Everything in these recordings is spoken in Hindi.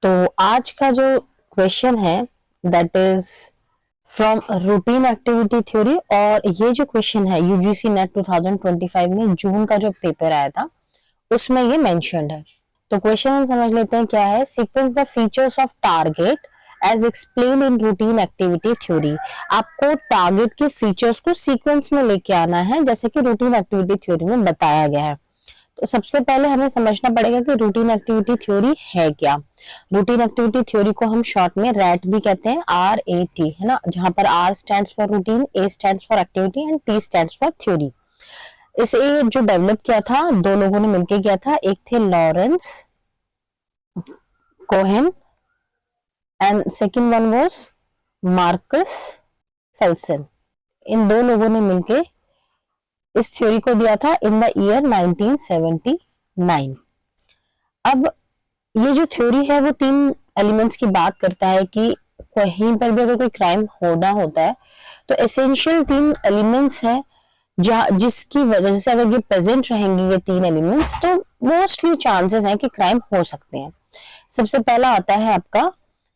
तो आज का जो क्वेश्चन है that is from routine activity theory, और ये जो क्वेश्चन है यूजीसी नेट 2025 में जून का जो पेपर आया था उसमें ये मेंशन्ड है। तो क्वेश्चन हम समझ लेते हैं क्या है। Sequence the features of target as explain in routine activity theory. आपको टारगेट के फीचर्स को सीक्वेंस में लेके आना है जैसे कि रूटीन एक्टिविटी थ्योरी में बताया गया है। तो सबसे पहले हमें समझना पड़ेगा कि रूटीन एक्टिविटी थ्योरी है क्या। रूटीन एक्टिविटी थ्योरी को हम शॉर्ट में रैट भी कहते हैं, RAT, है ना, जहां पर R stands for routine, A stands for activity and T stands for theory. इसे जो डेवलप किया था दो लोगों ने मिलकर किया था, एक थे Lawrence Cohen and second one was Marcus Felson. इन दो लोगों ने मिलकर इस थ्योरी को दिया था इन द ईयर 1979। अब ये जो थ्योरी है वो तीन एलिमेंट्स की बात करता है कि कहीं पर भी अगर कोई क्राइम होना होता है तो एसेंशियल तीन एलिमेंट्स हैं जिसकी वजह से अगर ये प्रेजेंट रहेंगे ये तीन एलिमेंट्स तो मोस्टली चांसेस हैं कि क्राइम हो सकते हैं। सबसे पहला आता है आपका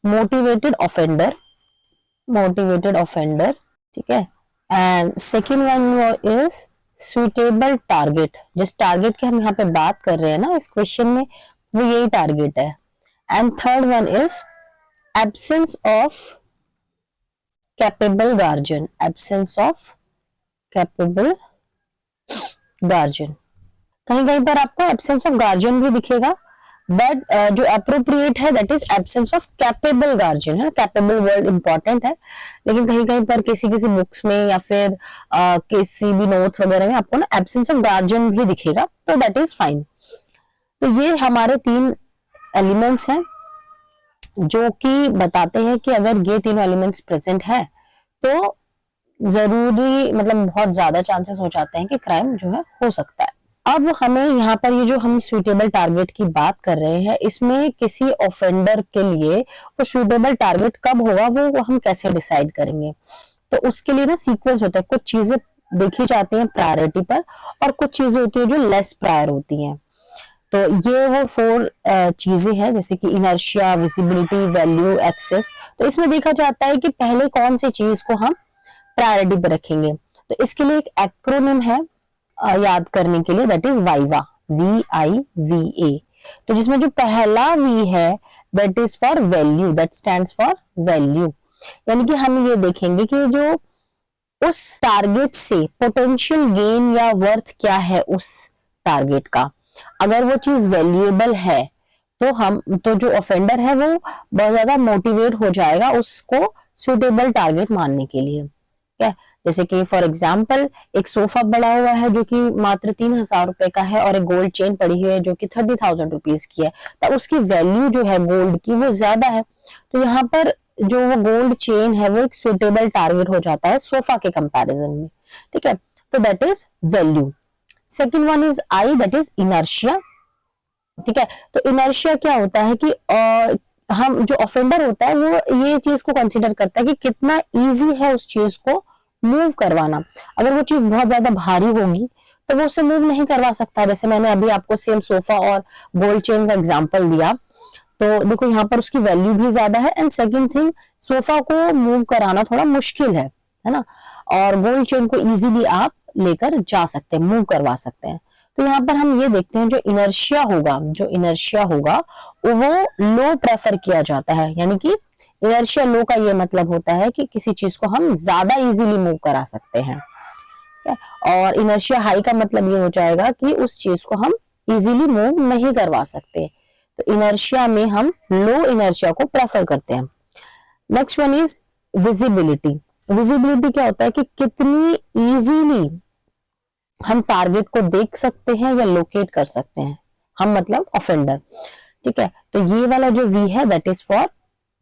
मोटिवेटेड ऑफेंडर, ठीक है, and second one is suitable target. जिस टारगेट की हम यहाँ पे बात कर रहे हैं ना इस क्वेश्चन में वो यही टारगेट है। And third one is absence of capable guardian, कहीं कहीं पर आपको एब्सेंस ऑफ गार्जियन भी दिखेगा, बट जो अप्रोप्रिएट है that is absence of capable guardian, है। कैपेबल वर्ड इंपॉर्टेंट है, लेकिन कहीं कहीं पर किसी बुक्स में या फिर किसी भी नोट्स वगैरह में आपको ना एब्सेंस ऑफ गार्जियन भी दिखेगा, तो दैट इज फाइन। तो ये हमारे तीन एलिमेंट्स हैं जो कि बताते हैं कि अगर ये तीनों एलिमेंट्स प्रेजेंट है तो जरूरी मतलब बहुत ज्यादा चांसेस हो जाते हैं कि क्राइम जो है हो सकता है। अब हमें यहाँ पर ये जो हम सुटेबल टारगेट की बात कर रहे हैं इसमें किसी ऑफेंडर के लिए वो सुटेबल टारगेट कब होगा वो हम कैसे डिसाइड करेंगे। तो उसके लिए ना सीक्वेंस होता है, कुछ चीजें देखी जाती हैं प्रायोरिटी पर और कुछ चीजें होती है जो लेस प्रायर होती हैं। तो ये वो 4 चीजें हैं जैसे कि इनर्शिया, विजिबिलिटी, वैल्यू, एक्सेस। तो इसमें देखा जाता है कि पहले कौन सी चीज को हम प्रायोरिटी पर रखेंगे। तो इसके लिए एक एक्रोनिम है याद करने के लिए, दैट इज वाइवा, VIVA। तो जिसमें जो पहला V है that is for value, that stands for value. यानी कि हम ये देखेंगे कि जो उस टारगेट से पोटेंशियल गेन या वर्थ क्या है उस टारगेट का, अगर वो चीज वैल्यूएबल है तो जो ऑफेंडर है वो बहुत ज्यादा मोटिवेट हो जाएगा उसको सुटेबल टारगेट मानने के लिए। क्या, जैसे कि फॉर एग्जाम्पल एक सोफा पड़ा हुआ है जो कि मात्र 3,000 रुपए का है और एक गोल्ड चेन पड़ी हुई है जो कि 30,000 रुपीज की है, तो उसकी वैल्यू जो है गोल्ड की वो ज्यादा है। तो यहाँ पर जो वो गोल्ड चेन है वो एक सुटेबल टारगेट हो जाता है सोफा के कंपैरिजन में, ठीक है। तो that is value. Second one is I, that is inertia, ठीक है। तो इनर्शिया क्या होता है कि हम जो ऑफेंडर होता है वो ये चीज को कंसिडर करता है कि कितना इजी है उस चीज को मूव करवाना। अगर वो चीज बहुत ज्यादा भारी होगी तो वो उसे मूव नहीं करवा सकता। जैसे मैंने अभी आपको सेम सोफा और गोल्ड चेन का एग्जांपल दिया, तो देखो यहाँ पर उसकी वैल्यू भी ज्यादा है एंड सेकंड थिंग सोफा को मूव कराना थोड़ा मुश्किल है ना, और गोल्ड चेन को इजीली आप लेकर जा सकते हैं, मूव करवा सकते हैं। तो यहाँ पर हम ये देखते हैं जो इनर्शिया होगा वो लो प्रेफर किया जाता है। यानी कि इनर्शिया लो का ये मतलब होता है कि किसी चीज को हम ज्यादा इजीली मूव करा सकते हैं, और इनर्शिया हाई का मतलब ये हो जाएगा कि उस चीज को हम इजीली मूव नहीं करवा सकते। तो इनर्शिया में हम लो इनर्शिया को प्रेफर करते हैं। Next one is visibility. Visibility क्या होता है कि कितनी इजीली हम टारगेट को देख सकते हैं या लोकेट कर सकते हैं, हम मतलब ऑफेंडर, ठीक है। तो ये वाला जो V है दैट इज फॉर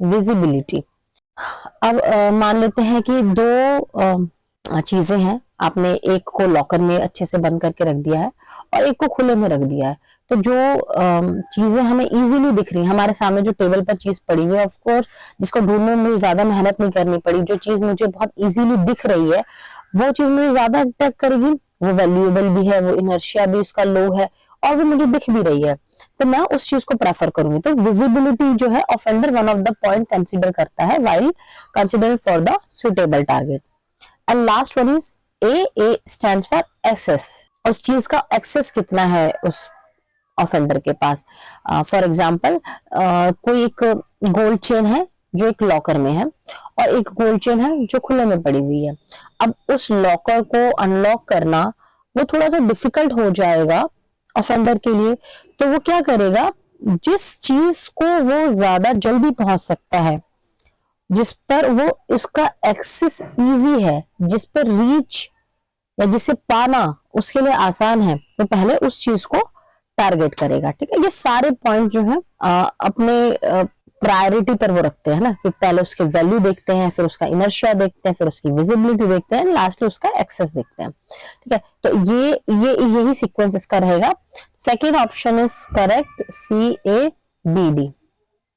विजिबिलिटी। अब मान लेते हैं कि दो चीजें हैं, आपने एक को लॉकर में अच्छे से बंद करके रख दिया है और एक को खुले में रख दिया है। तो जो चीजें हमें इजीली दिख रही हैं, हमारे सामने जो टेबल पर चीज पड़ी हुई है ऑफ कोर्स जिसको ढूंढने में मुझे ज्यादा मेहनत नहीं करनी पड़ी, जो चीज मुझे बहुत इजीली दिख रही है वो चीज मुझे ज्यादा अट्रैक्ट करेगी, वो वैल्यूएबल भी है, वो इनर्शिया भी उसका लो है और वो मुझे दिख भी रही है, तो मैं उस चीज को प्रेफर करूंगी। तो विजिबिलिटी जो है offender one of the point consider करता है while considering for the suitable target. And last one is A stands for access, उस चीज का एक्सेस कितना है उस ऑफेंडर के पास। फॉर एग्जाम्पल कोई एक गोल्ड चेन है जो एक लॉकर में है और एक गोल्ड चेन है जो खुले में पड़ी हुई है। अब उस लॉकर को अनलॉक करना वो थोड़ा सा डिफिकल्ट हो जाएगा ऑफेंडर के लिए, तो वो क्या करेगा, जिस चीज को वो ज्यादा जल्दी पहुंच सकता है, जिस पर वो उसका एक्सेस इजी है, जिस पर रीच या जिसे पाना उसके लिए आसान है, तो पहले उस चीज को टारगेट करेगा। ठीक है, ये सारे पॉइंट जो है अपने प्रायोरिटी पर वो रखते हैं ना, कि पहले उसके वैल्यू देखते हैं, फिर उसका इनर्शिया देखते हैं, फिर उसकी विजिबिलिटी देखते हैं, लास्टली उसका एक्सेस देखते हैं। ठीक है, तो ये यही सीक्वेंस इसका रहेगा। Second option is correct, CABD।